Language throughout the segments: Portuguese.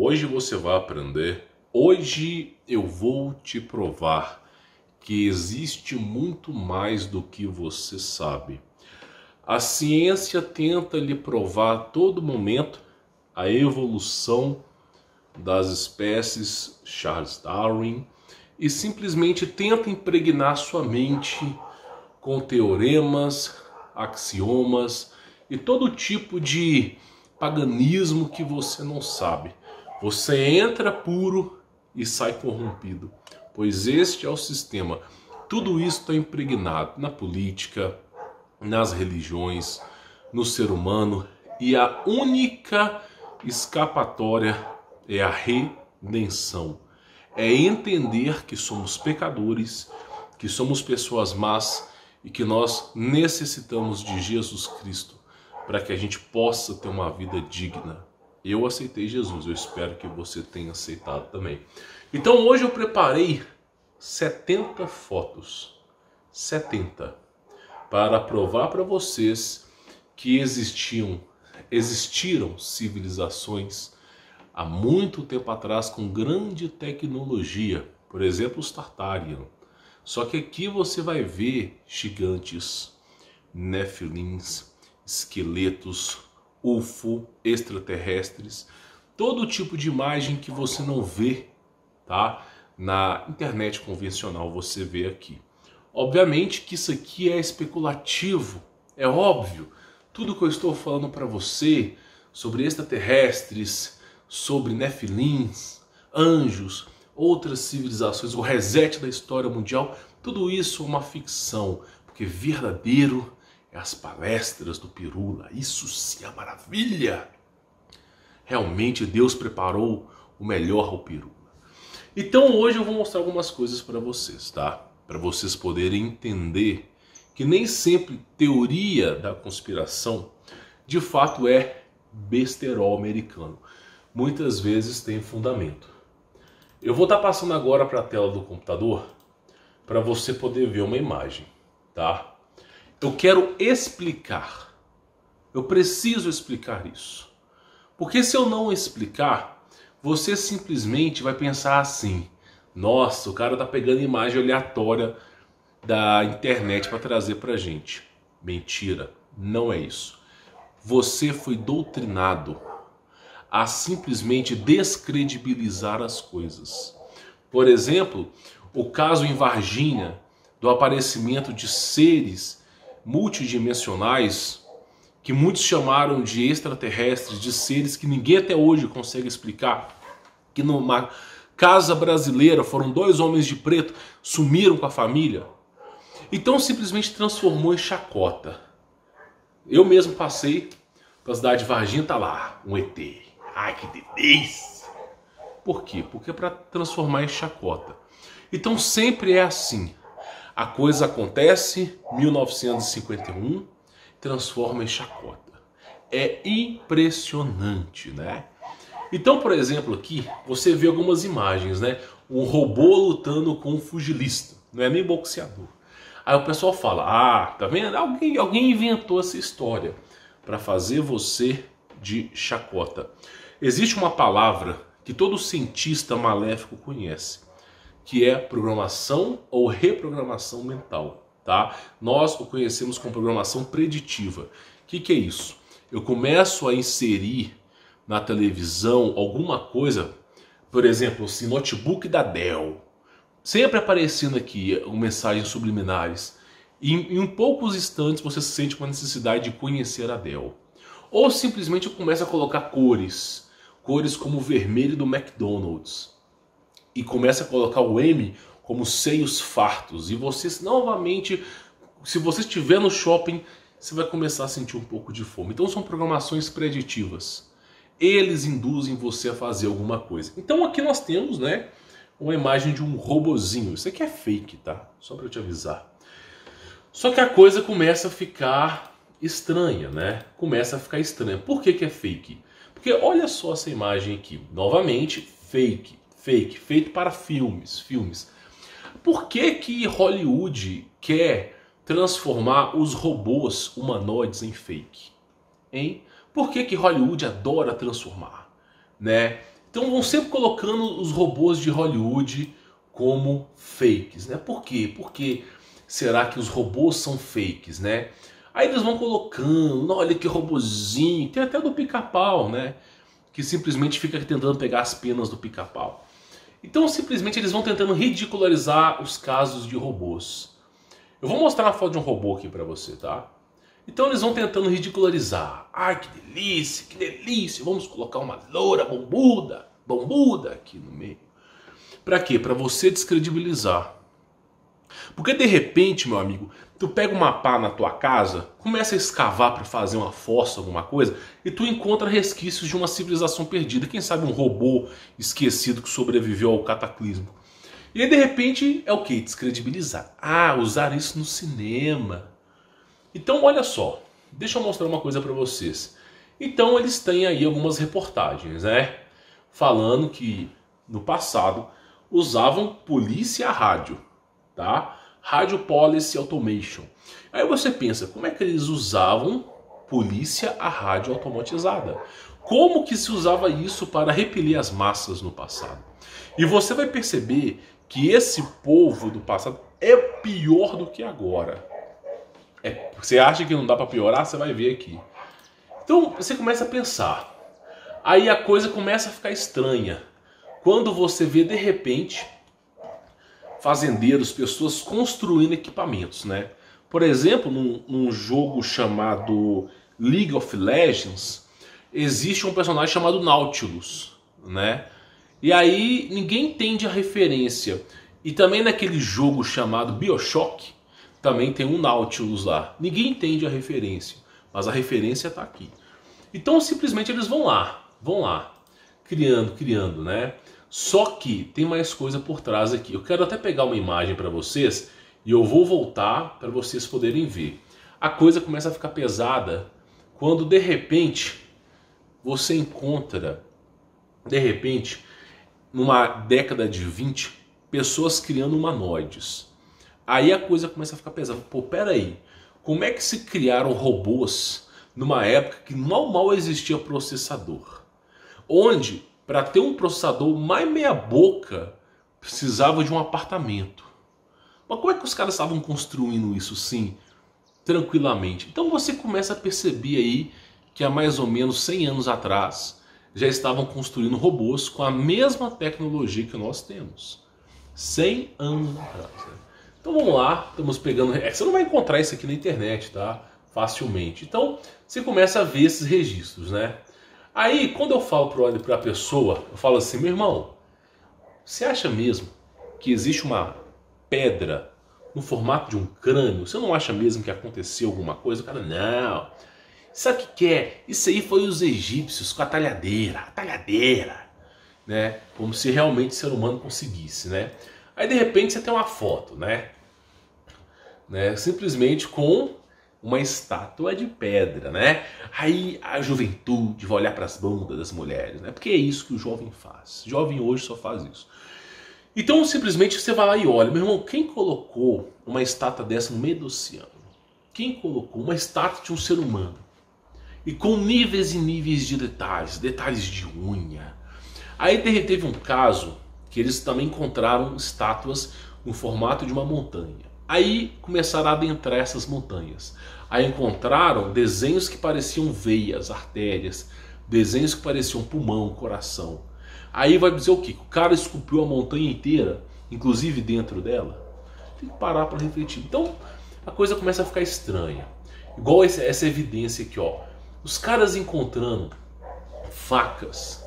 Hoje você vai aprender. Hoje eu vou te provar que existe muito mais do que você sabe. A ciência tenta lhe provar a todo momento a evolução das espécies, Charles Darwin, e simplesmente tenta impregnar sua mente com teoremas, axiomas e todo tipo de paganismo que você não sabe. Você entra puro e sai corrompido, pois este é o sistema. Tudo isso está impregnado na política, nas religiões, no ser humano, e a única escapatória é a redenção. É entender que somos pecadores, que somos pessoas más e que nós necessitamos de Jesus Cristo para que a gente possa ter uma vida digna. Eu aceitei Jesus, eu espero que você tenha aceitado também. Então hoje eu preparei 70 fotos, 70, para provar para vocês que existiram civilizações há muito tempo atrás com grande tecnologia, por exemplo os Tartarian. Só que aqui você vai ver gigantes, nefilins, esqueletos, UFO, extraterrestres, todo tipo de imagem que você não vê, tá? Na internet convencional você vê aqui. Obviamente que isso aqui é especulativo, é óbvio. Tudo que eu estou falando para você sobre extraterrestres, sobre nefilins, anjos, outras civilizações, o reset da história mundial, tudo isso é uma ficção, porque verdadeiro é as palestras do Pirula. Isso sim é maravilha! Realmente Deus preparou o melhor ao Pirula. Então hoje eu vou mostrar algumas coisas para vocês, tá? Para vocês poderem entender que nem sempre teoria da conspiração de fato é besterol americano. Muitas vezes tem fundamento. Eu vou estar passando agora para a tela do computador para você poder ver uma imagem, tá? Eu quero explicar. Eu preciso explicar isso. Porque se eu não explicar, você simplesmente vai pensar assim: nossa, o cara tá pegando imagem aleatória da internet para trazer pra gente. Mentira, não é isso. Você foi doutrinado a simplesmente descredibilizar as coisas. Por exemplo, o caso em Varginha do aparecimento de seres multidimensionais que muitos chamaram de extraterrestres, de seres que ninguém até hoje consegue explicar, que numa casa brasileira foram 2 homens de preto, sumiram com a família. Então simplesmente transformou em chacota. Eu mesmo passei para a cidade de Varginha, tá lá um ET. Ai, que delícia! Por quê? Porque é para transformar em chacota. Então sempre é assim. A coisa acontece, 1951, transforma em chacota. É impressionante, né? Então, por exemplo, aqui você vê algumas imagens, né? Um robô lutando com um pugilista, não é nem boxeador. Aí o pessoal fala: ah, tá vendo? Alguém inventou essa história para fazer você de chacota. Existe uma palavra que todo cientista maléfico conhece, que é programação ou reprogramação mental, tá? Nós o conhecemos como programação preditiva. O que é isso? Eu começo a inserir na televisão alguma coisa, por exemplo, esse notebook da Dell, sempre aparecendo aqui mensagens subliminares, e em poucos instantes você se sente com a necessidade de conhecer a Dell. Ou simplesmente eu começo a colocar cores como o vermelho do McDonald's, e começa a colocar o M como seios fartos. E você, novamente, se você estiver no shopping, você vai começar a sentir um pouco de fome. Então são programações preditivas. Eles induzem você a fazer alguma coisa. Então aqui nós temos, né, uma imagem de um robozinho. Isso aqui é fake, tá? Só para eu te avisar. Só que a coisa começa a ficar estranha, né? Começa a ficar estranha. Por que é fake? Porque olha só essa imagem aqui. Novamente, fake, feito para filmes. Por que Hollywood quer transformar os robôs humanoides em fake? Hein? Por que Hollywood adora transformar? Né? Então vão sempre colocando os robôs de Hollywood como fakes, né? Por quê? Por que será que os robôs são fakes, né? Aí eles vão colocando, olha que robozinho, tem até do Pica-Pau, né? Que simplesmente fica tentando pegar as penas do Pica-Pau. Então simplesmente eles vão tentando ridicularizar os casos de robôs. Eu vou mostrar uma foto de um robô aqui pra você, tá? Então eles vão tentando ridicularizar. Ai, que delícia, que delícia. Vamos colocar uma loura bombuda aqui no meio. Pra quê? Pra você descredibilizar. Porque de repente, meu amigo, tu pega uma pá na tua casa, começa a escavar para fazer uma fossa, alguma coisa, e tu encontra resquícios de uma civilização perdida. Quem sabe um robô esquecido que sobreviveu ao cataclismo. E aí de repente é o que? Descredibilizar. Ah, usar isso no cinema. Então olha só, deixa eu mostrar uma coisa para vocês. Então eles têm aí algumas reportagens, né? Falando que no passado usavam polícia a rádio, tá? Radio Policy Automation. Aí você pensa, como é que eles usavam polícia a rádio automatizada? Como que se usava isso para repelir as massas no passado? E você vai perceber que esse povo do passado é pior do que agora. Você acha que não dá para piorar? Você vai ver aqui. Então você começa a pensar. Aí a coisa começa a ficar estranha. Quando você vê de repente fazendeiros, pessoas construindo equipamentos, né? Por exemplo, num jogo chamado League of Legends, existe um personagem chamado Nautilus, né? E aí ninguém entende a referência. E também naquele jogo chamado BioShock, também tem um Nautilus lá. Ninguém entende a referência, mas a referência está aqui. Então simplesmente eles vão lá, criando, né? Só que tem mais coisa por trás aqui. Eu quero até pegar uma imagem para vocês e eu vou voltar para vocês poderem ver. A coisa começa a ficar pesada quando de repente você encontra, numa década de 20, pessoas criando humanoides. Aí a coisa começa a ficar pesada. Pô, peraí, como é que se criaram robôs numa época que mal existia processador? Onde, para ter um processador mais meia boca, precisava de um apartamento. Mas como é que os caras estavam construindo isso assim, tranquilamente? Então você começa a perceber aí que há mais ou menos 100 anos atrás já estavam construindo robôs com a mesma tecnologia que nós temos. 100 anos atrás. Né? Então vamos lá, estamos pegando... Você não vai encontrar isso aqui na internet, tá? Facilmente. Então você começa a ver esses registros, né? Aí, quando eu falo para a pessoa, eu falo assim, meu irmão, você acha mesmo que existe uma pedra no formato de um crânio? Você não acha mesmo que aconteceu alguma coisa? O cara, não. Sabe o que é? Isso aí foi os egípcios com a talhadeira, né? Como se realmente o ser humano conseguisse, né? Aí, de repente, você tem uma foto, né? Simplesmente com uma estátua de pedra, né? Aí a juventude vai olhar para as bundas das mulheres, né? Porque é isso que o jovem faz. O jovem hoje só faz isso. Então simplesmente você vai lá e olha, meu irmão, quem colocou uma estátua dessa no meio do oceano? Quem colocou uma estátua de um ser humano? E com níveis e níveis de detalhes de unha. Aí teve um caso que eles também encontraram estátuas no formato de uma montanha. Aí começaram a adentrar essas montanhas. Aí encontraram desenhos que pareciam veias, artérias, desenhos que pareciam pulmão, coração. Aí vai dizer o quê? O cara esculpiu a montanha inteira, inclusive dentro dela? Tem que parar para refletir. Então a coisa começa a ficar estranha. Igual essa evidência aqui, ó. Os caras encontrando facas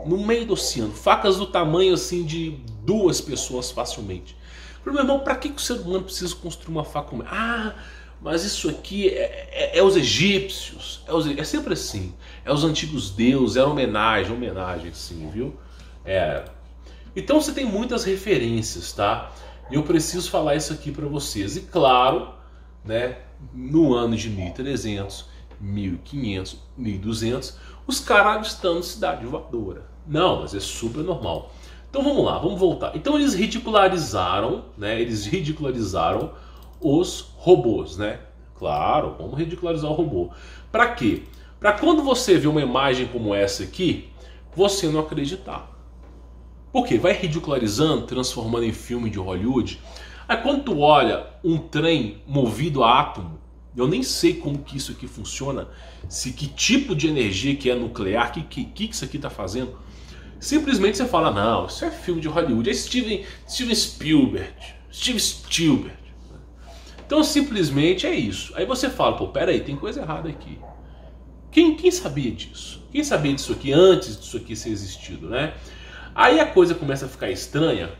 no meio do oceano, facas do tamanho assim de 2 pessoas facilmente. Meu irmão, para que o ser humano precisa construir uma faca? Ah, mas isso aqui é os egípcios. É sempre assim. É os antigos deuses, é homenagem sim, viu? Então você tem muitas referências, tá? E eu preciso falar isso aqui para vocês. E claro, né, no ano de 1300, 1500, 1200, os caras estão cidade voadora. Não, mas é super normal. Então vamos lá, vamos voltar. Então eles ridicularizaram, né? Eles ridicularizaram os robôs, né? Claro, vamos ridicularizar o robô. Para quê? Para quando você vê uma imagem como essa aqui, você não acreditar. Por quê? Vai ridicularizando, transformando em filme de Hollywood. Aí quando tu olha um trem movido a átomo, eu nem sei como que isso aqui funciona, se que tipo de energia que é nuclear, que isso aqui tá fazendo. Simplesmente você fala, não, isso é filme de Hollywood, é Steven Spielberg. Então simplesmente é isso. Aí você fala, pô, peraí, tem coisa errada aqui. Quem sabia disso? Quem sabia disso aqui antes disso aqui ser existido, né? Aí a coisa começa a ficar estranha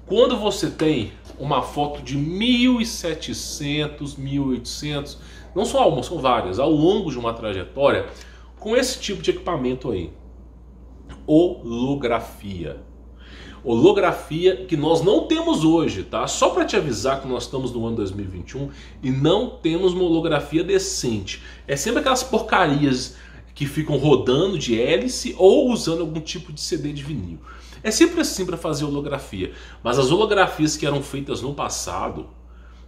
quando você tem uma foto de 1700, 1800, não só uma, são várias, ao longo de uma trajetória, com esse tipo de equipamento aí. Holografia. Holografia que nós não temos hoje, tá? Só para te avisar que nós estamos no ano 2021 e não temos uma holografia decente. É sempre aquelas porcarias que ficam rodando de hélice ou usando algum tipo de CD de vinil. É sempre assim para fazer holografia. Mas as holografias que eram feitas no passado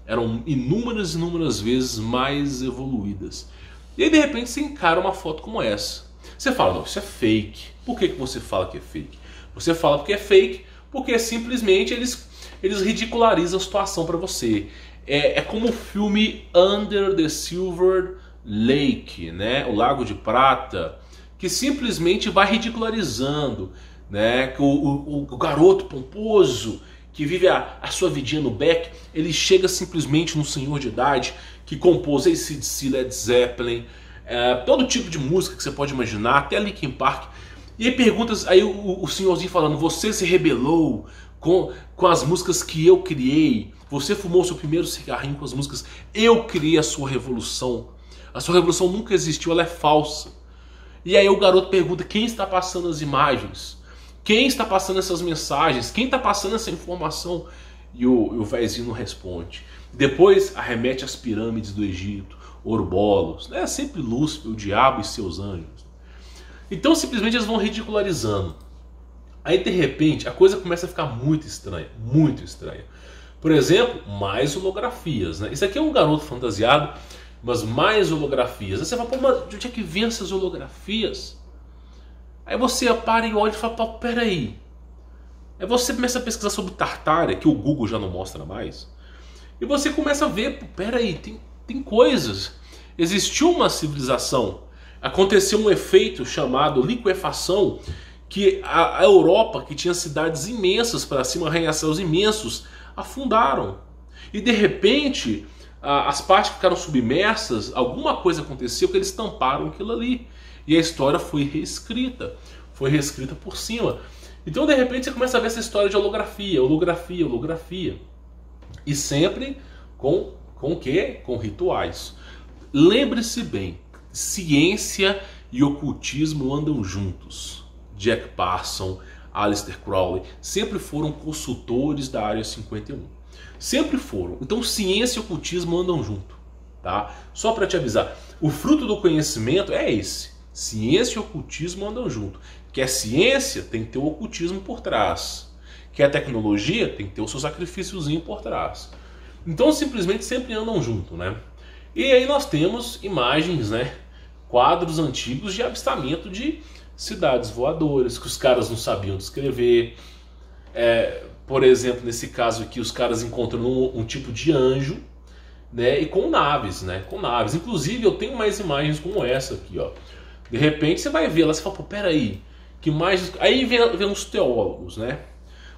eram inúmeras vezes mais evoluídas. E aí de repente você encara uma foto como essa. Você fala, não, isso é fake. Por que você fala que é fake? Você fala porque é fake, porque simplesmente eles ridicularizam a situação para você. É como o filme Under the Silver Lake, né? O Lago de Prata, que simplesmente vai ridicularizando, né? O garoto pomposo que vive a sua vidinha no beck, ele chega simplesmente num senhor de idade que compôs AC/DC, Led Zeppelin, todo tipo de música que você pode imaginar, até Linkin Park. E aí perguntas, aí o senhorzinho falando, você se rebelou com as músicas que eu criei, você fumou seu primeiro cigarrinho com as músicas, eu criei a sua revolução. A sua revolução nunca existiu, ela é falsa. E aí o garoto pergunta, quem está passando as imagens? Quem está passando essas mensagens? Quem está passando essa informação? E o véizinho não responde. Depois arremete às pirâmides do Egito, Orbolos, né? Sempre Lúcifer, o diabo e seus anjos. Então simplesmente eles vão ridicularizando. Aí de repente a coisa começa a ficar muito estranha, muito estranha. Por exemplo, mais holografias, né? Isso aqui é um garoto fantasiado, mas mais holografias. Aí você fala, pô, mas de onde é que vem essas holografias? Aí você para e olha e fala, pô, peraí. Aí você começa a pesquisar sobre Tartária, que o Google já não mostra mais. E você começa a ver, pô, peraí, tem coisas. Existiu uma civilização, aconteceu um efeito chamado liquefação, que a Europa, que tinha cidades imensas para cima, arranha-céus imensos, afundaram. E de repente, as partes que ficaram submersas, alguma coisa aconteceu que eles tamparam aquilo ali. E a história foi reescrita por cima. Então de repente você começa a ver essa história de holografia, holografia, holografia. E sempre com o quê? Com rituais. Lembre-se bem, ciência e ocultismo andam juntos. Jack Parson, Aleister Crowley sempre foram consultores da Área 51. Sempre foram. Então ciência e ocultismo andam junto, tá? Só para te avisar, o fruto do conhecimento é esse. Ciência e ocultismo andam junto. Quer ciência, tem que ter o ocultismo por trás. Quer tecnologia, tem que ter o seu sacrifíciozinho por trás. Então simplesmente sempre andam junto, né? E aí nós temos imagens, né? Quadros antigos de avistamento de cidades voadoras, que os caras não sabiam descrever. Por exemplo, nesse caso aqui, os caras encontram um tipo de anjo, né? E com naves, né? Com naves. Inclusive eu tenho mais imagens como essa aqui, ó. De repente você vai ver lá, você fala, pô, peraí, que imagens... Aí vem os teólogos, né?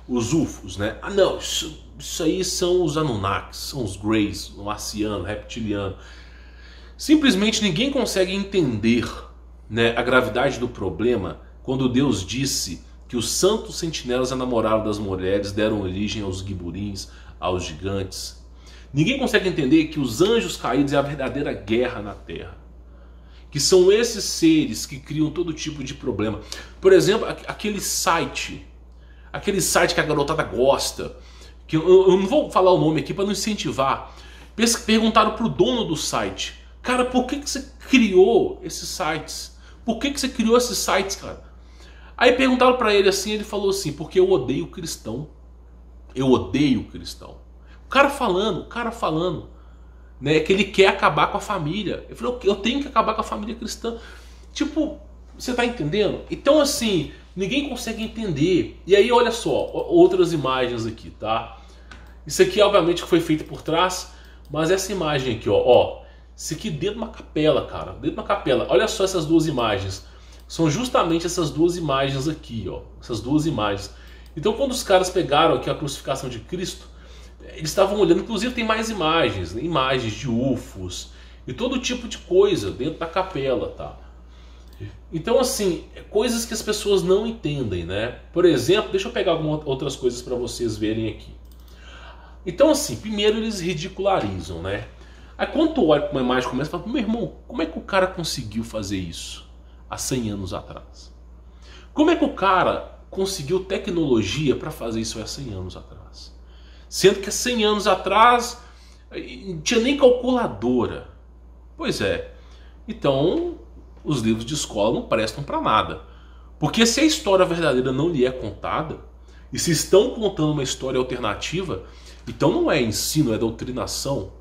Os UFOs, né? Ah não, isso aí são os Anunnakis, são os Greys, o marciano, reptiliano. Simplesmente ninguém consegue entender, né, a gravidade do problema quando Deus disse que os santos sentinelas enamoraram das mulheres, deram origem aos giburins, aos gigantes. Ninguém consegue entender que os anjos caídos é a verdadeira guerra na Terra. Que são esses seres que criam todo tipo de problema. Por exemplo, aquele site que a garotada gosta, que eu não vou falar o nome aqui para não incentivar. Perguntaram pro dono do site, cara, por que você criou esses sites? Por que você criou esses sites, cara? Aí perguntaram para ele assim, ele falou assim, porque eu odeio cristão. Eu odeio cristão. O cara falando, né, que ele quer acabar com a família. Ele falou, eu tenho que acabar com a família cristã. Tipo, você tá entendendo? Então assim, Ninguém consegue entender. E aí olha só, outras imagens aqui, tá? Isso aqui obviamente que foi feito por trás, mas essa imagem aqui, ó, isso aqui dentro de uma capela, cara, dentro de uma capela. Olha só essas duas imagens. São justamente essas duas imagens aqui, ó, essas duas imagens. Então quando os caras pegaram aqui a crucificação de Cristo, eles estavam olhando, inclusive tem mais imagens, né? Imagens de UFOs e todo tipo de coisa dentro da capela, tá? Então assim, coisas que as pessoas não entendem, né? Por exemplo, deixa eu pegar algumas outras coisas para vocês verem aqui. Então assim, primeiro eles ridicularizam, né? Aí quando tu olha para uma imagem e começa a falar, meu irmão, como é que o cara conseguiu fazer isso há 100 anos atrás? Como é que o cara conseguiu tecnologia para fazer isso há 100 anos atrás? Sendo que há 100 anos atrás não tinha nem calculadora. Pois é, então os livros de escola não prestam para nada. Porque se a história verdadeira não lhe é contada, e se estão contando uma história alternativa, então não é ensino, é doutrinação.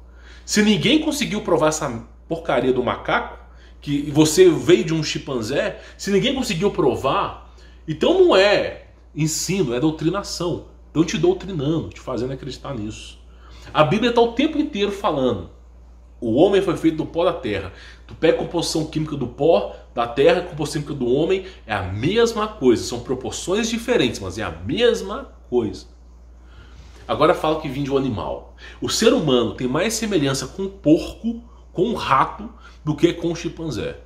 Se ninguém conseguiu provar essa porcaria do macaco, que você veio de um chimpanzé, se ninguém conseguiu provar, então não é ensino, é doutrinação. Estão te doutrinando, te fazendo acreditar nisso. A Bíblia está o tempo inteiro falando. O homem foi feito do pó da terra. Tu pega a composição química do pó, da terra, a composição química do homem, é a mesma coisa. São proporções diferentes, mas é a mesma coisa. Agora fala que vem de um animal. O ser humano tem mais semelhança com o porco, com o rato, do que com o chimpanzé.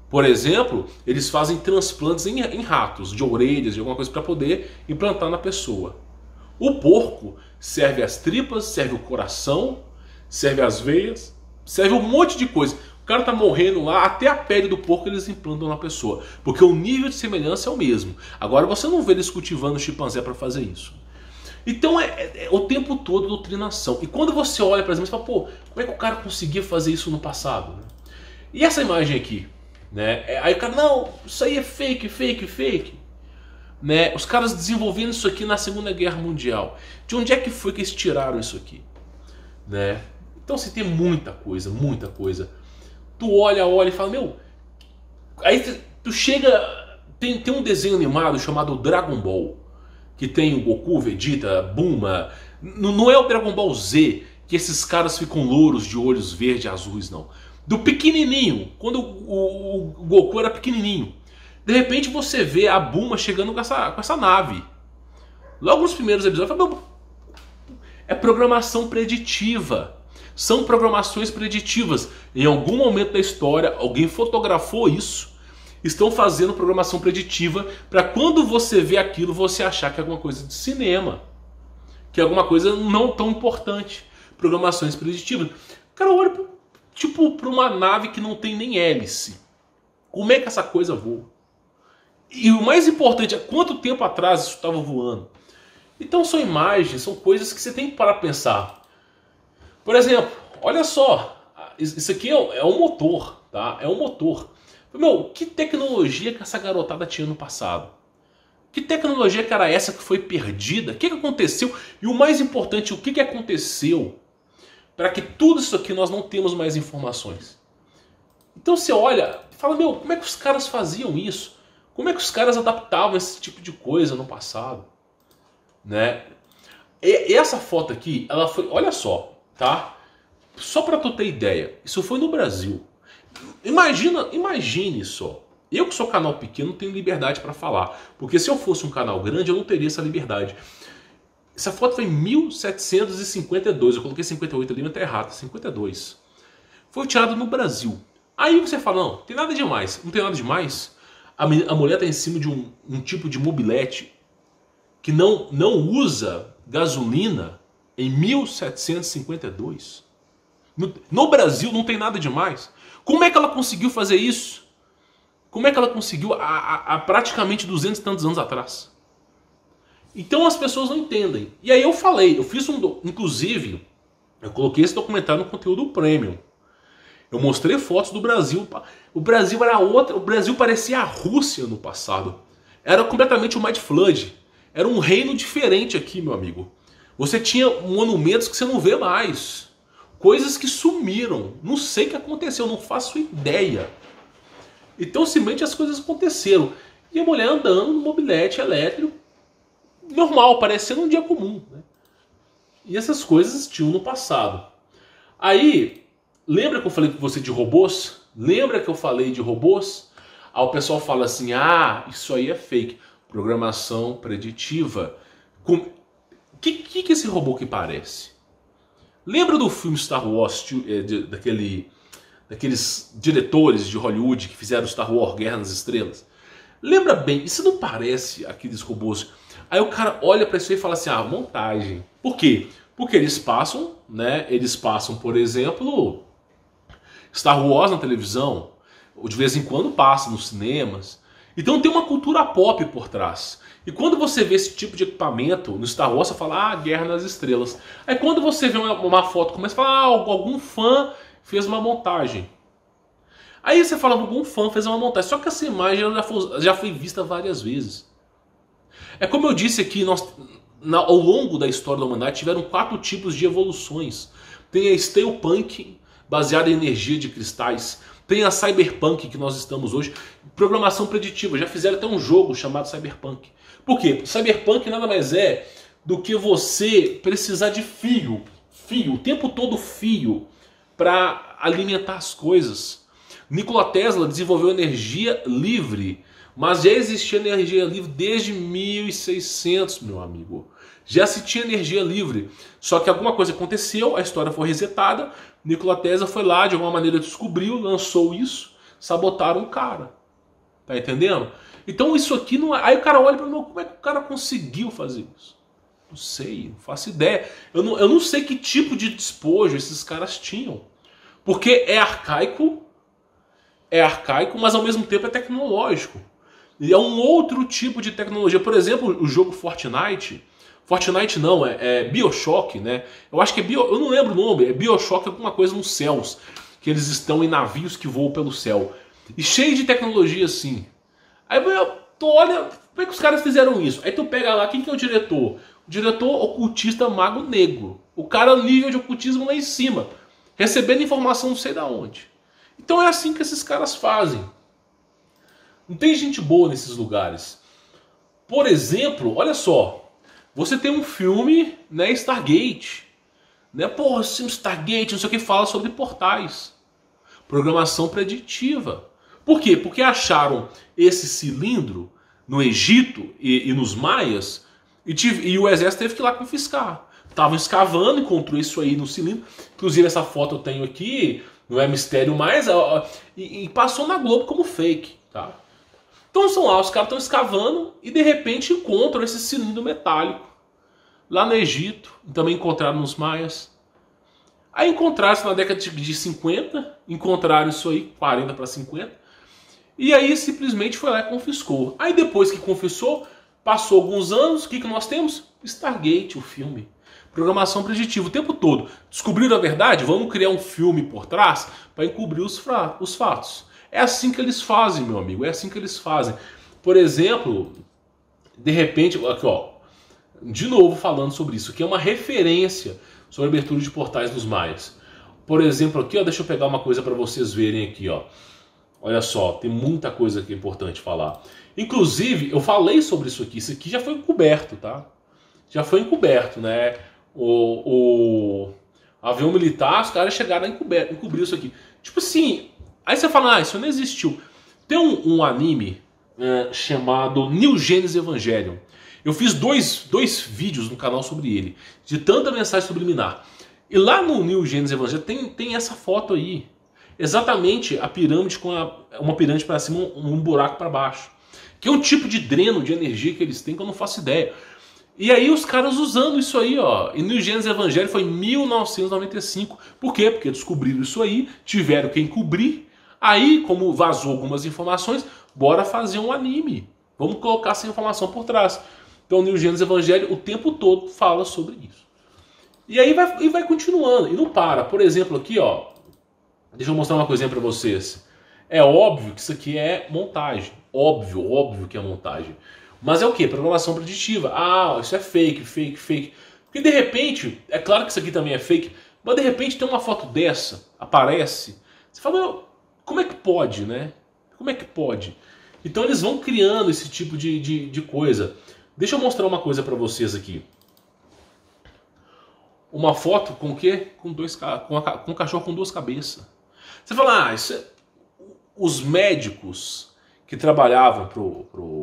Por exemplo, eles fazem transplantes em ratos, de orelhas, de alguma coisa, para poder implantar na pessoa. O porco serve as tripas, serve o coração, serve as veias, serve um monte de coisa. O cara tá morrendo lá, até a pele do porco eles implantam na pessoa. Porque o nível de semelhança é o mesmo. Agora você não vê eles cultivando chimpanzé para fazer isso. Então é o tempo todo doutrinação. E quando você olha para exemplo, você fala, pô, como é que o cara conseguia fazer isso no passado? E essa imagem aqui? Né? Aí o cara, não, isso aí é fake, fake, fake. Né? Os caras desenvolvendo isso aqui na Segunda Guerra Mundial. De onde é que foi que eles tiraram isso aqui? Né? Então você tem muita coisa, muita coisa. Tu olha e fala, meu... Aí tu chega... Tem um desenho animado chamado Dragon Ball, que tem o Goku, Vegeta, Bulma. Não é o Dragon Ball Z, que esses caras ficam louros de olhos verdes e azuis, não. Do pequenininho, quando o Goku era pequenininho. De repente você vê a Bulma chegando com essa nave. Logo nos primeiros episódios, fala, é programação preditiva. São programações preditivas. Em algum momento da história, alguém fotografou isso. Estão fazendo programação preditiva para quando você vê aquilo, você achar que é alguma coisa de cinema. Que é alguma coisa não tão importante. Programações preditivas. Cara, olha para uma nave que não tem nem hélice. Como é que essa coisa voa? E o mais importante é quanto tempo atrás isso estava voando. Então são imagens, são coisas que você tem que parar para pensar. Por exemplo, olha só, isso aqui é um motor, tá? É um motor. Meu, que tecnologia que essa garotada tinha no passado? Que tecnologia que era essa que foi perdida? O que aconteceu? E o mais importante, o que aconteceu para que tudo isso aqui nós não temos mais informações? Então você olha e fala, meu, como é que os caras faziam isso? Como é que os caras adaptavam esse tipo de coisa no passado? Né? E essa foto aqui, ela foi, olha só, tá? Só para tu ter ideia, isso foi no Brasil. Imagine só. Eu que sou canal pequeno não tenho liberdade para falar, porque se eu fosse um canal grande eu não teria essa liberdade. Essa foto foi em 1752, eu coloquei 58 ali, mas tá errado, 52. Foi tirada no Brasil. Aí você fala, não, tem nada demais. Não tem nada demais. A mulher está em cima de um tipo de mobilete que não usa gasolina em 1752. No Brasil não tem nada demais. Como é que ela conseguiu fazer isso? Como é que ela conseguiu há praticamente 200 e tantos anos atrás? Então as pessoas não entendem. E aí eu falei, eu fiz inclusive, eu coloquei esse documentário no conteúdo premium. Eu mostrei fotos do Brasil. O Brasil era outra. O Brasil parecia a Rússia no passado. Era completamente o Mad Flood. Era um reino diferente aqui, meu amigo. Você tinha monumentos que você não vê mais. Coisas que sumiram. Não sei o que aconteceu, não faço ideia. Então simplesmente as coisas aconteceram. e a mulher andando no mobilete elétrico, normal, parecendo um dia comum, né? E essas coisas tinham no passado. Aí, lembra que eu falei com você de robôs? Lembra que eu falei de robôs? Aí o pessoal fala assim, ah, isso aí é fake. Programação preditiva. Que é esse robô que parece? Lembra do filme Star Wars, daqueles diretores de Hollywood que fizeram Star Wars Guerra nas Estrelas? Lembra bem, isso não parece aqueles robôs? Aí o cara olha para isso aí e fala assim, ah, montagem. Por quê? Porque eles passam, né? Eles passam, por exemplo, Star Wars na televisão, ou de vez em quando passa nos cinemas. Então tem uma cultura pop por trás. E quando você vê esse tipo de equipamento no Star Wars, você fala, ah, Guerra nas Estrelas. Aí quando você vê uma foto, começa a falar, ah, algum fã fez uma montagem. Aí você fala, algum fã fez uma montagem. Só que essa imagem já foi vista várias vezes. É como eu disse aqui, ao longo da história da humanidade tiveram 4 tipos de evoluções. Tem a Steampunk, baseada em energia de cristais. Tem a Cyberpunk, que nós estamos hoje. Programação preditiva. Já fizeram até um jogo chamado Cyberpunk. Por quê? Cyberpunk nada mais é do que você precisar de fio. Fio, o tempo todo fio, para alimentar as coisas. Nikola Tesla desenvolveu energia livre. Mas já existia energia livre desde 1600, meu amigo. Já se tinha energia livre. Só que alguma coisa aconteceu, a história foi resetada. Nikola Tesla foi lá, de alguma maneira descobriu, lançou isso, sabotaram o cara. Tá entendendo? Então isso aqui não é... Aí o cara olha para mim, como é que o cara conseguiu fazer isso? Não sei, não faço ideia. Eu não sei que tipo de despojo esses caras tinham. Porque é arcaico, mas ao mesmo tempo é tecnológico. E é um outro tipo de tecnologia. Por exemplo, o jogo Fortnite. Fortnite não, é BioShock, né? Eu acho que é eu não lembro o nome, é BioShock alguma coisa nos céus. Que eles estão em navios que voam pelo céu. E cheio de tecnologia assim. Aí tu olha, como é que os caras fizeram isso? Aí tu pega lá, quem que é o diretor? O diretor ocultista Mago Negro. O cara nível de ocultismo lá em cima. Recebendo informação não sei da onde. Então é assim que esses caras fazem. Não tem gente boa nesses lugares. Por exemplo, olha só. Você tem um filme, né, Stargate. Né? Porra, Stargate, não sei o que, fala sobre portais. Programação preditiva. Por quê? Porque acharam esse cilindro no Egito e nos Maias e o exército teve que ir lá confiscar. Estavam escavando, encontrou isso aí no cilindro. Inclusive essa foto eu tenho aqui, não é mistério mais, e passou na Globo como fake, tá? Então são lá, os caras estão escavando e de repente encontram esse cilindro metálico lá no Egito, também encontraram nos Maias. Aí encontraram isso na década de 50, encontraram isso aí, 40 para 50, e aí simplesmente foi lá e confiscou. Aí depois que confiscou, passou alguns anos, o que nós temos? Stargate, o filme. Programação preditiva o tempo todo. Descobriram a verdade? Vamos criar um filme por trás para encobrir os fatos. É assim que eles fazem, meu amigo, é assim que eles fazem. Por exemplo, de repente, aqui ó, de novo falando sobre isso, que é uma referência sobre a abertura de portais dos Maias. Por exemplo, aqui ó, deixa eu pegar uma coisa para vocês verem aqui, ó. Olha só, tem muita coisa que é importante falar. Inclusive, eu falei sobre isso aqui já foi encoberto, tá? Já foi encoberto, né? O avião militar, os caras chegaram a encobrir isso aqui. Tipo assim, aí você fala, ah, isso não existiu. Tem um anime chamado New Genesis Evangelion. Eu fiz dois vídeos no canal sobre ele, de tanta mensagem subliminar. E lá no New Genesis Evangelion tem essa foto aí. Exatamente a pirâmide com uma pirâmide para cima, um buraco para baixo. Que é um tipo de dreno de energia que eles têm que eu não faço ideia. E aí os caras usando isso aí, ó. E no Gênesis Evangelho foi em 1995. Por quê? Porque descobriram isso aí, tiveram que encobrir. Aí, como vazou algumas informações, bora fazer um anime. Vamos colocar essa informação por trás. Então, no Gênesis Evangelho, o tempo todo fala sobre isso. E aí vai continuando. E não para. Por exemplo, aqui, ó. Deixa eu mostrar uma coisinha pra vocês. É óbvio que isso aqui é montagem. Óbvio que é montagem. Mas é o que? Programação preditiva. Ah, isso é fake. Porque de repente, é claro que isso aqui também é fake, mas de repente tem uma foto dessa, aparece. Você fala, como é que pode, né? Como é que pode? Então eles vão criando esse tipo de coisa. Deixa eu mostrar uma coisa para vocês aqui. Uma foto com o quê? Com um cachorro com duas cabeças. Você fala, os médicos que trabalhavam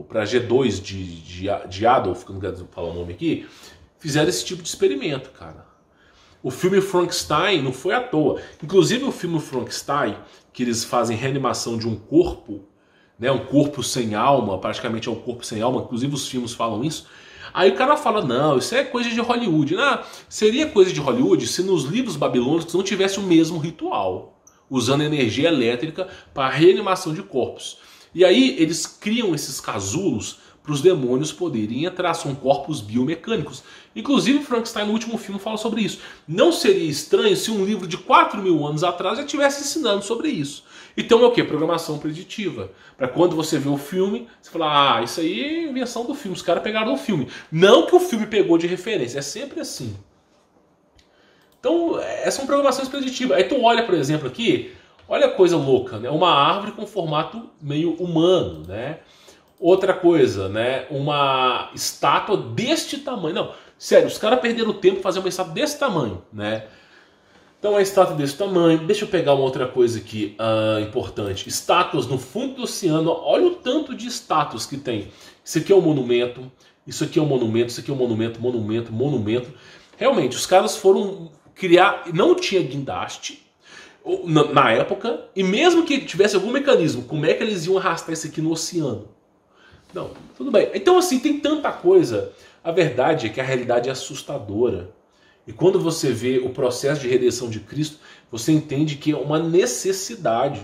para G2 de Adolf, que eu não quero falar o nome aqui, fizeram esse tipo de experimento, cara. O filme Frankenstein não foi à toa. Inclusive o filme Frankenstein, que eles fazem reanimação de um corpo, né, um corpo sem alma, praticamente é um corpo sem alma, inclusive os filmes falam isso. Aí o cara fala, não, isso é coisa de Hollywood. Não, seria coisa de Hollywood se nos livros babilônicos não tivesse o mesmo ritual, usando energia elétrica para reanimação de corpos. E aí eles criam esses casulos para os demônios poderem entrar, são corpos biomecânicos. Inclusive Frankenstein no último filme fala sobre isso. Não seria estranho se um livro de 4.000 anos atrás já estivesse ensinando sobre isso. Então é o que? Programação preditiva. Para quando você vê o filme, você fala, isso aí é invenção do filme, os caras pegaram o filme. Não que o filme pegou de referência, é sempre assim. Então, são programações preditivas. Aí tu olha, por exemplo, aqui, olha a coisa louca, né? Uma árvore com formato meio humano, né? Outra coisa, né? Uma estátua deste tamanho. Não, sério, os caras perderam tempo fazer uma estátua desse tamanho, né? Então, a estátua desse tamanho. Deixa eu pegar uma outra coisa aqui importante. Estátuas no fundo do oceano. Olha o tanto de estátuas que tem. Isso aqui é um monumento. Isso aqui é um monumento. Isso aqui é um monumento, monumento, monumento. Realmente, os caras foram criar... Não tinha guindaste na época. E mesmo que tivesse algum mecanismo, como é que eles iam arrastar isso aqui no oceano? Não, tudo bem. Então, assim, tem tanta coisa. A verdade é que a realidade é assustadora. E quando você vê o processo de redenção de Cristo, você entende que é uma necessidade.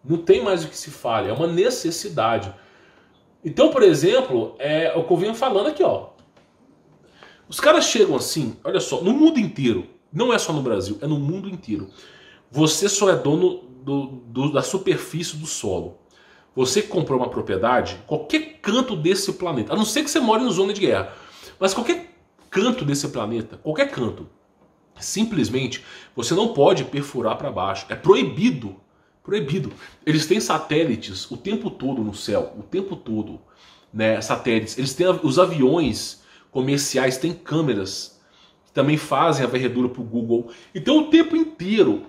Não tem mais o que se fale, é uma necessidade. Então, por exemplo, é o que eu venho falando aqui, ó. Os caras chegam assim, olha só, no mundo inteiro, não é só no Brasil, é no mundo inteiro. Você só é dono da superfície do solo. Você que comprou uma propriedade, qualquer canto desse planeta, a não ser que você more em zona de guerra, mas qualquer canto desse planeta, qualquer canto, simplesmente você não pode perfurar para baixo. É proibido. Proibido. Eles têm satélites o tempo todo no céu, o tempo todo, né? Satélites. Eles têm os aviões comerciais, têm câmeras que também fazem a varredura para o Google. Então o tempo inteiro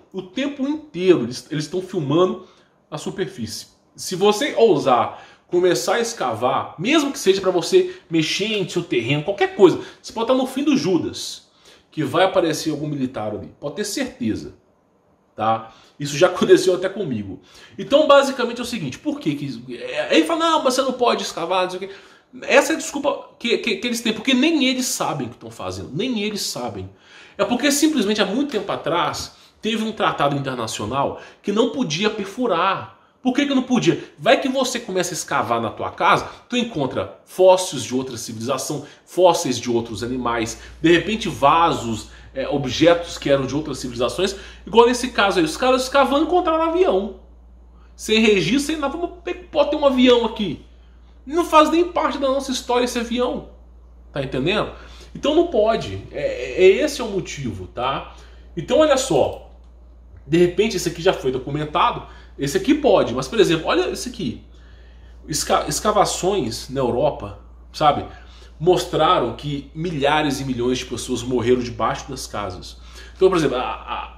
eles estão filmando a superfície. Se você ousar começar a escavar, mesmo que seja para você mexer em seu terreno, qualquer coisa, você pode estar no fim do Judas, que vai aparecer algum militar ali. Pode ter certeza. Tá? Isso já aconteceu até comigo. Então, basicamente é o seguinte, por que aí ele fala, não, mas você não pode escavar, não sei o quê. Essa é a desculpa que eles têm, porque nem eles sabem o que estão fazendo, nem eles sabem. É porque simplesmente há muito tempo atrás teve um tratado internacional que não podia perfurar. Por que não podia? Vai que você começa a escavar na tua casa, tu encontra fósseis de outra civilização, fósseis de outros animais, de repente vasos, objetos que eram de outras civilizações. Igual nesse caso aí, os caras escavando encontraram um avião. Sem registro, sem nada, pode ter um avião aqui. Não faz nem parte da nossa história esse avião. Tá entendendo? Então não pode. Esse é o motivo, tá? Então olha só. De repente esse aqui já foi documentado. Esse aqui pode, mas por exemplo, olha esse aqui. Escavações na Europa, sabe? Mostraram que milhares e milhões de pessoas morreram debaixo das casas. Então, por exemplo,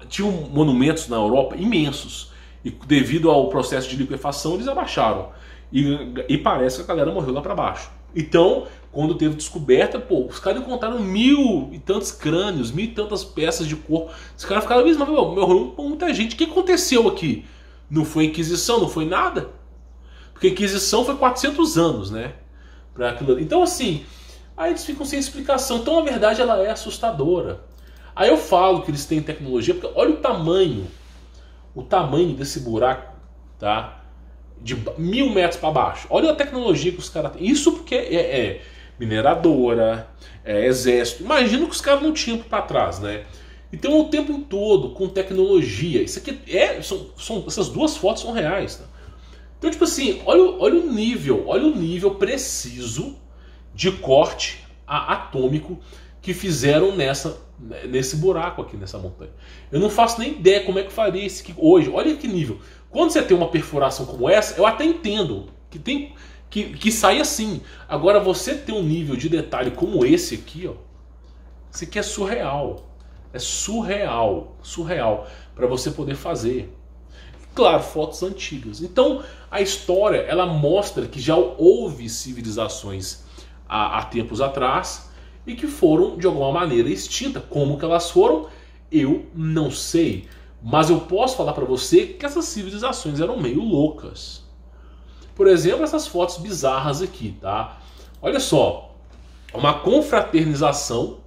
tinham monumentos na Europa imensos. E devido ao processo de liquefação, eles abaixaram. E parece que a galera morreu lá para baixo. Então, quando teve descoberta, os caras encontraram 1000 e tantos crânios, 1000 e tantas peças de corpo. Os caras ficaram mesmo, morreu muita gente. O que aconteceu aqui? Não foi Inquisição, não foi nada. Porque a Inquisição foi 400 anos, né? Pra aquilo. Então, assim, aí eles ficam sem explicação. Então, a verdade, ela é assustadora. Aí eu falo que eles têm tecnologia, porque olha o tamanho desse buraco, tá? De 1000 metros para baixo. Olha a tecnologia que os caras têm. Isso porque é mineradora, é exército. Imagina que os caras não tinham para trás, né? Então o tempo todo com tecnologia. Isso aqui essas duas fotos são reais, tá? Então tipo assim, olha o nível preciso de corte atômico que fizeram nesse buraco aqui, nessa montanha. Eu não faço nem ideia como é que faria isso aqui hoje. Olha que nível. Quando você tem uma perfuração como essa, eu até entendo que sai assim. Agora, você tem um nível de detalhe como esse aqui, ó. Esse aqui é surreal. É surreal. Surreal. Para você poder fazer. Claro, fotos antigas. Então, a história, ela mostra que já houve civilizações há tempos atrás e que foram, de alguma maneira, extintas. Como que elas foram, eu não sei. Mas eu posso falar para você que essas civilizações eram meio loucas. Por exemplo, essas fotos bizarras aqui, tá? Olha só. Uma confraternização,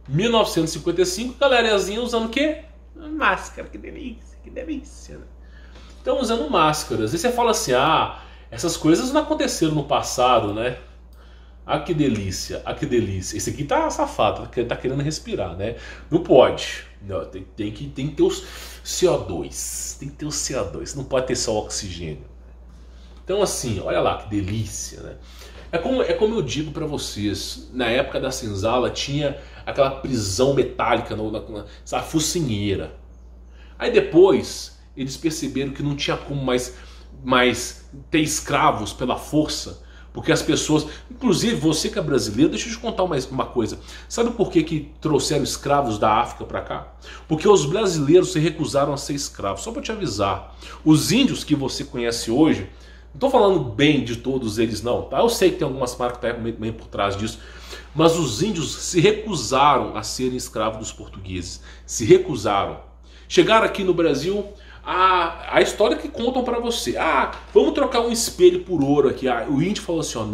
1955, galerazinha usando o quê? Máscara, que delícia, né? Estão usando máscaras. E você fala assim, ah, essas coisas não aconteceram no passado, né? Ah, que delícia, ah, que delícia. Esse aqui tá safado, tá querendo respirar, né? Não pode. Não, tem que ter os CO2. Tem que ter o CO2, não pode ter só oxigênio. Então assim, olha lá que delícia, né? É como eu digo pra vocês, na época da senzala tinha aquela prisão metálica, essa focinheira. Aí depois eles perceberam que não tinha como mais ter escravos pela força, porque as pessoas, inclusive você que é brasileiro, deixa eu te contar uma coisa. Sabe por que trouxeram escravos da África para cá? Porque os brasileiros se recusaram a ser escravos. Só para te avisar, os índios que você conhece hoje, não estou falando bem de todos eles não, tá? Eu sei que tem algumas marcas que estão meio por trás disso, mas os índios se recusaram a serem escravos dos portugueses. Se recusaram. Chegaram aqui no Brasil, a história que contam pra você. Ah, vamos trocar um espelho por ouro aqui. Ah, o índio falou assim, ó,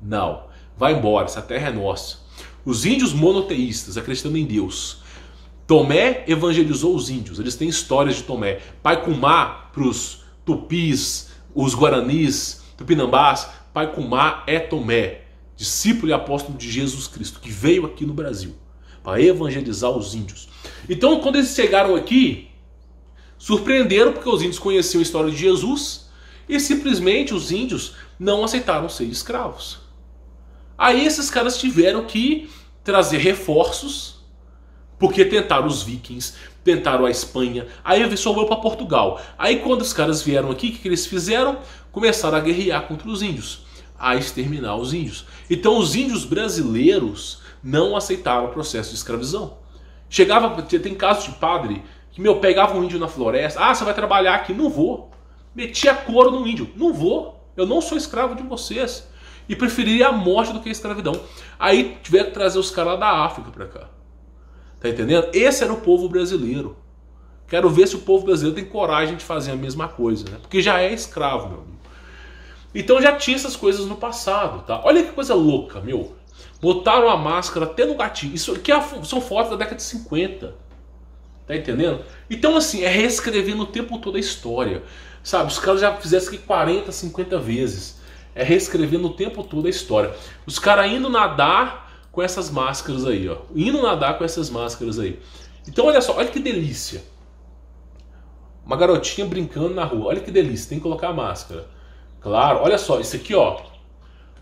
não, vai embora, essa terra é nossa. Os índios monoteístas, acreditando em Deus. Tomé evangelizou os índios, eles têm histórias de Tomé. Pacumá pros tupis, os guaranis, tupinambás, Pacumá é Tomé, discípulo e apóstolo de Jesus Cristo, que veio aqui no Brasil para evangelizar os índios. Então, quando eles chegaram aqui, surpreenderam porque os índios conheciam a história de Jesus e simplesmente os índios não aceitaram ser escravos. Aí esses caras tiveram que trazer reforços, porque tentaram os vikings, tentaram a Espanha, aí sobrou para Portugal. Aí quando os caras vieram aqui, o que eles fizeram? Começaram a guerrear contra os índios, a exterminar os índios. Então os índios brasileiros não aceitaram o processo de escravidão. Tem casos de padre que pegava um índio na floresta. Ah, você vai trabalhar aqui? Não vou. Metia couro no índio. Não vou. Eu não sou escravo de vocês. E preferiria a morte do que a escravidão. Aí tiveram que trazer os caras lá da África pra cá. Tá entendendo? Esse era o povo brasileiro. Quero ver se o povo brasileiro tem coragem de fazer a mesma coisa, né? Porque já é escravo, meu amigo. Então já tinha essas coisas no passado, tá? Olha que coisa louca, meu. Botaram a máscara até no gatinho. Isso aqui são fotos da década de 50. Tá entendendo? Então assim, é reescrevendo o tempo todo a história. Sabe, os caras já fizeram isso aqui 40, 50 vezes. É reescrevendo o tempo todo a história. Os caras indo nadar com essas máscaras aí, ó. Indo nadar com essas máscaras aí. Então olha só, olha que delícia. Uma garotinha brincando na rua. Olha que delícia, tem que colocar a máscara. Claro, olha só, isso aqui, ó.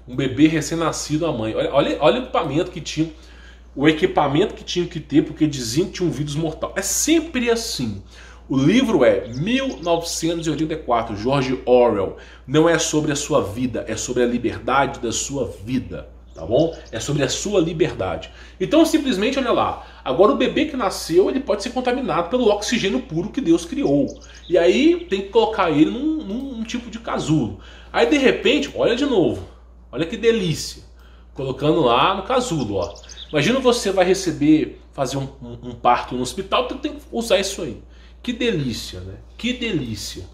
Um bebê recém-nascido, a mãe. Olha o equipamento que tinha. O equipamento que tinha que ter, porque diziam que tinha um vírus mortal. É sempre assim. O livro é 1984, George Orwell. Não é sobre a sua vida, é sobre a liberdade da sua vida. Tá bom? É sobre a sua liberdade. Então simplesmente, olha lá. Agora o bebê que nasceu, ele pode ser contaminado pelo oxigênio puro que Deus criou. E aí tem que colocar ele num tipo de casulo. Aí de repente, olha de novo. Olha que delícia. Colocando lá no casulo, ó. Imagina você vai fazer um parto no hospital, tu tem que usar isso aí. Que delícia, né? Que delícia.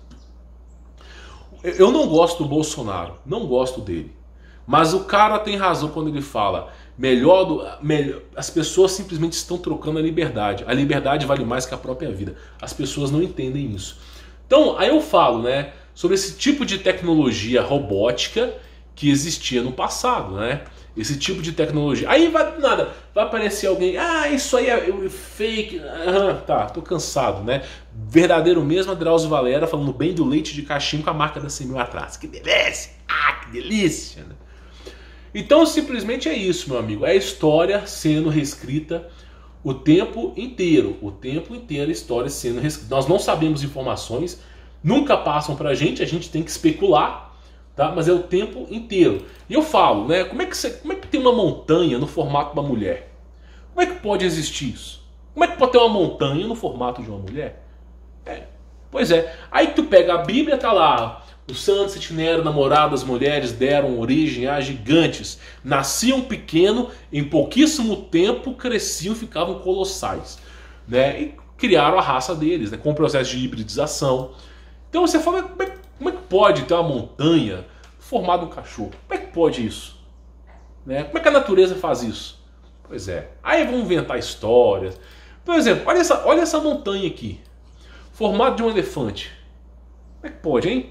Eu não gosto do Bolsonaro, não gosto dele. Mas o cara tem razão quando ele fala as pessoas simplesmente estão trocando a liberdade. A liberdade vale mais que a própria vida. As pessoas não entendem isso. Então, aí eu falo, né, sobre esse tipo de tecnologia robótica que existia no passado, né? Esse tipo de tecnologia. Aí vai aparecer alguém, ah, isso aí é fake. Tá, tô cansado, né? Verdadeiro mesmo, Drauzio Varela falando bem do leite de cachimbo com a marca da Semil atrás. Que delícia! Ah, que delícia! Né? Então simplesmente é isso, meu amigo. É a história sendo reescrita o tempo inteiro. O tempo inteiro a história sendo reescrita. Nós não sabemos informações, nunca passam pra gente, a gente tem que especular. tá? Mas é o tempo inteiro. E eu falo, né? Como é que tem uma montanha no formato de uma mulher? Como é que pode existir isso? Como é que pode ter uma montanha no formato de uma mulher? Pois é. Aí tu pega a Bíblia, tá lá: os santos e tiveram namoradas mulheres, deram origem a gigantes. Nasciam pequeno, em pouquíssimo tempo cresciam, ficavam colossais, né? E criaram a raça deles, né? Com o processo de hibridização. Então você fala, como é que pode ter uma montanha formada um cachorro? Como é que pode isso? Né? Como é que a natureza faz isso? Pois é. Aí vão inventar histórias. Por exemplo, olha essa montanha aqui, formada de um elefante. Como é que pode, hein?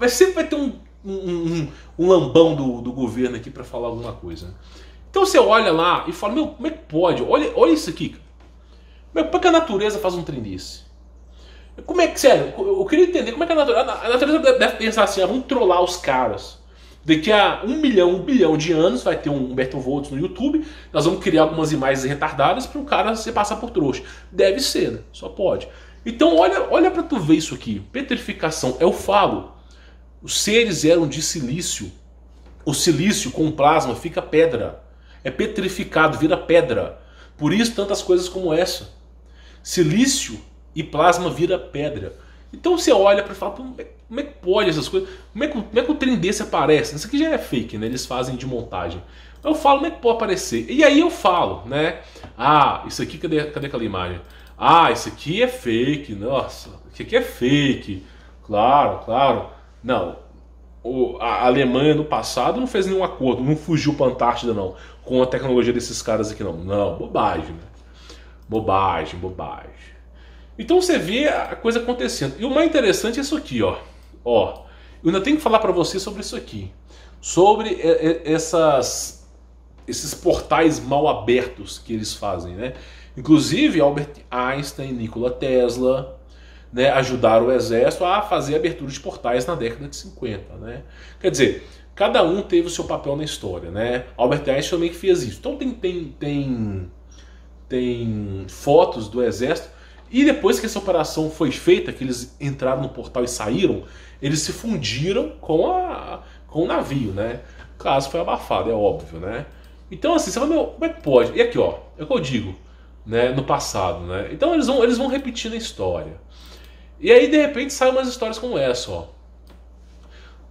Sempre vai ter um lambão do governo aqui para falar alguma coisa. Então você olha lá e fala, meu, como é que pode? Olha isso aqui. Como é que a natureza faz um trem desse? Como é que, sério, eu queria entender como é que a natureza deve pensar assim: vamos trollar os caras. Daqui a 1 bilhão de anos vai ter um Humberto Voltz no YouTube, nós vamos criar algumas imagens retardadas para o cara se passar por trouxa. Deve ser, né? Só pode. Então olha para tu ver isso aqui. Petrificação. Eu falo, os seres eram de silício. O silício com plasma fica pedra. É petrificado, vira pedra. Por isso tantas coisas como essa. Silício e plasma vira pedra. Então você olha para falar, como é que pode essas coisas? Como é que o trem desse aparece? Isso aqui já é fake, né? Eles fazem de montagem. Eu falo, como é que pode aparecer? E aí eu falo, né? Ah, isso aqui, cadê aquela imagem? Ah, isso aqui é fake. Nossa, isso aqui é fake. Claro, claro. Não, a Alemanha no passado não fez nenhum acordo, não fugiu para a Antártida não, com a tecnologia desses caras aqui não. Não, bobagem, né? Bobagem. Então você vê a coisa acontecendo. E o mais interessante é isso aqui, ó. Eu ainda tenho que falar para você sobre isso aqui. Sobre esses portais mal abertos que eles fazem, né? Inclusive Albert Einstein, Nikola Tesla, né, ajudaram o exército a fazer abertura de portais na década de 50, né? Quer dizer, cada um teve o seu papel na história, né? Albert Einstein também que fez isso. Então tem fotos do exército. E depois que essa operação foi feita, que eles entraram no portal e saíram, eles se fundiram com o navio, né? O caso foi abafado, é óbvio, né? Então assim, você fala, meu, como é que pode? E aqui, ó, é o que eu digo, né, no passado, né? Então eles vão repetindo a história. E aí, de repente, saem umas histórias como essa, ó.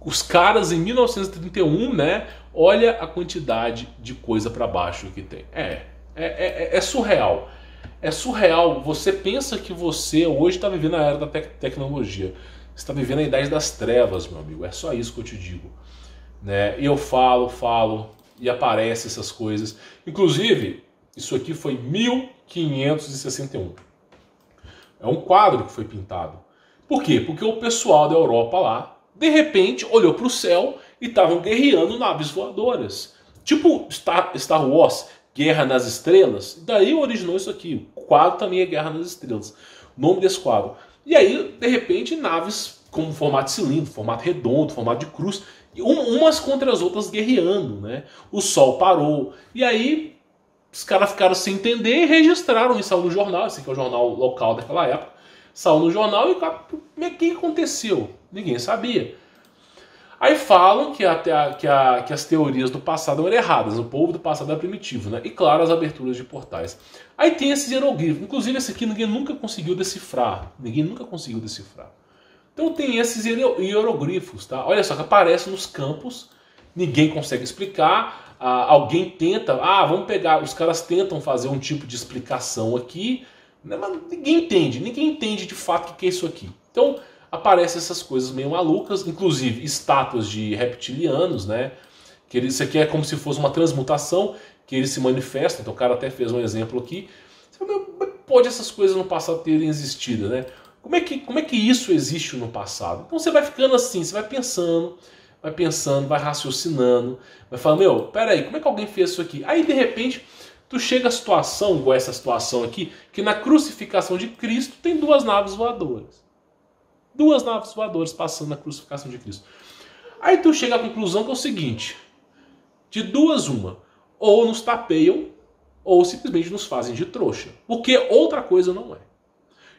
Os caras em 1931, né? Olha a quantidade de coisa para baixo que tem. É surreal. É surreal. Você pensa que você hoje está vivendo a era da tecnologia. Você está vivendo a idade das trevas, meu amigo. É só isso que eu te digo, né? E eu falo e aparecem essas coisas. Inclusive, isso aqui foi 1561. É um quadro que foi pintado. Por quê? Porque o pessoal da Europa lá, de repente, olhou para o céu e estavam guerreando naves voadoras. Tipo Star Wars, Guerra nas Estrelas. Daí originou isso aqui. O quadro também é Guerra nas Estrelas. O nome desse quadro. E aí, de repente, naves com formato de cilindro, formato redondo, formato de cruz, umas contra as outras guerreando, né? O sol parou. E aí, os caras ficaram sem entender e registraram isso no jornal. Esse aqui é o jornal local daquela época. Saiu no jornal e o que aconteceu? Ninguém sabia. Aí falam que as teorias do passado eram erradas, o povo do passado era primitivo, né? E claro, as aberturas de portais. Aí tem esses hieroglifos, inclusive esse aqui ninguém nunca conseguiu decifrar. Então tem esses hieroglifos, tá? Olha só, que aparecem nos campos, ninguém consegue explicar, alguém tenta, vamos pegar, os caras tentam fazer um tipo de explicação aqui, né? Mas ninguém entende de fato o que é isso aqui. Então aparecem essas coisas meio malucas, inclusive estátuas de reptilianos, né? Que isso aqui é como se fosse uma transmutação, que eles se manifestam. Então o cara até fez um exemplo aqui. Como é que pode essas coisas no passado terem existido, né? Como é que isso existe no passado? Então você vai ficando assim, você vai pensando, vai raciocinando, vai falando, meu, peraí, como é que alguém fez isso aqui? Aí de repente tu chega a situação, igual essa situação aqui, que na crucificação de Cristo tem duas naves voadoras. Duas naves voadoras passando na crucificação de Cristo. Aí tu chega à conclusão que é o seguinte: de duas uma, ou nos tapeiam, ou simplesmente nos fazem de trouxa. Porque outra coisa não é.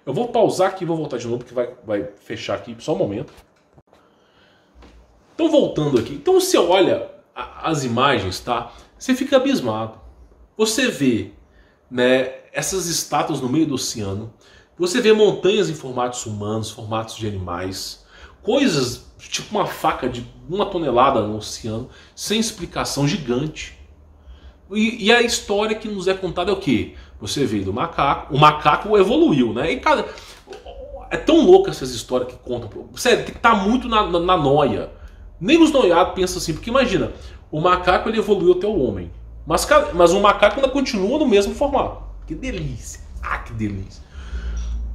Eu vou pausar aqui e vou voltar de novo, porque vai fechar aqui só um momento. Então voltando aqui, então você olha as imagens, tá? Você fica abismado. Você vê, né, essas estátuas no meio do oceano, você vê montanhas em formatos humanos, formatos de animais, coisas tipo uma faca de 1 tonelada no oceano, sem explicação, gigante. E a história que nos é contada é o quê? Você vê do macaco, o macaco evoluiu, né? E cara, é tão louca essas histórias que contam. Sério, tem que estar muito na noia. Nem os noiados pensam assim, porque imagina, o macaco ele evoluiu até o homem. Mas o macaco ainda continua no mesmo formato. Que delícia! Ah, que delícia!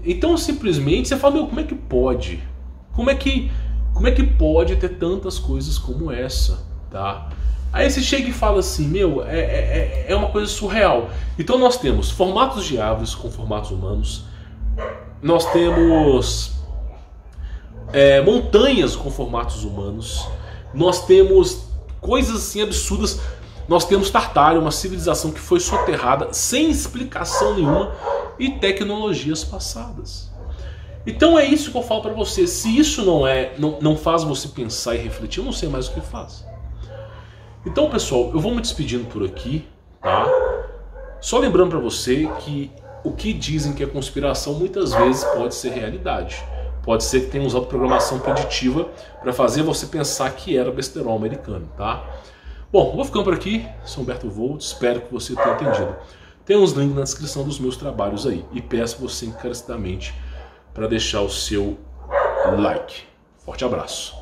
Então simplesmente você fala, meu, como é que pode? Como é que pode ter tantas coisas como essa, tá? Aí você chega e fala assim, meu, é uma coisa surreal. Então nós temos formatos de aves com formatos humanos, nós temos montanhas com formatos humanos, nós temos coisas assim absurdas, nós temos Tartária, uma civilização que foi soterrada sem explicação nenhuma e tecnologias passadas. Então é isso que eu falo pra você, se isso não faz você pensar e refletir, eu não sei mais o que faz. Então pessoal, eu vou me despedindo por aqui, tá? Só lembrando pra você que o que dizem que é conspiração muitas vezes pode ser realidade. Pode ser que tenha usado programação preditiva para fazer você pensar que era besterol americano, tá? Bom, vou ficando por aqui, sou Humberto Volt, espero que você tenha entendido. Tem uns links na descrição dos meus trabalhos aí. E peço você encarecidamente para deixar o seu like. Forte abraço.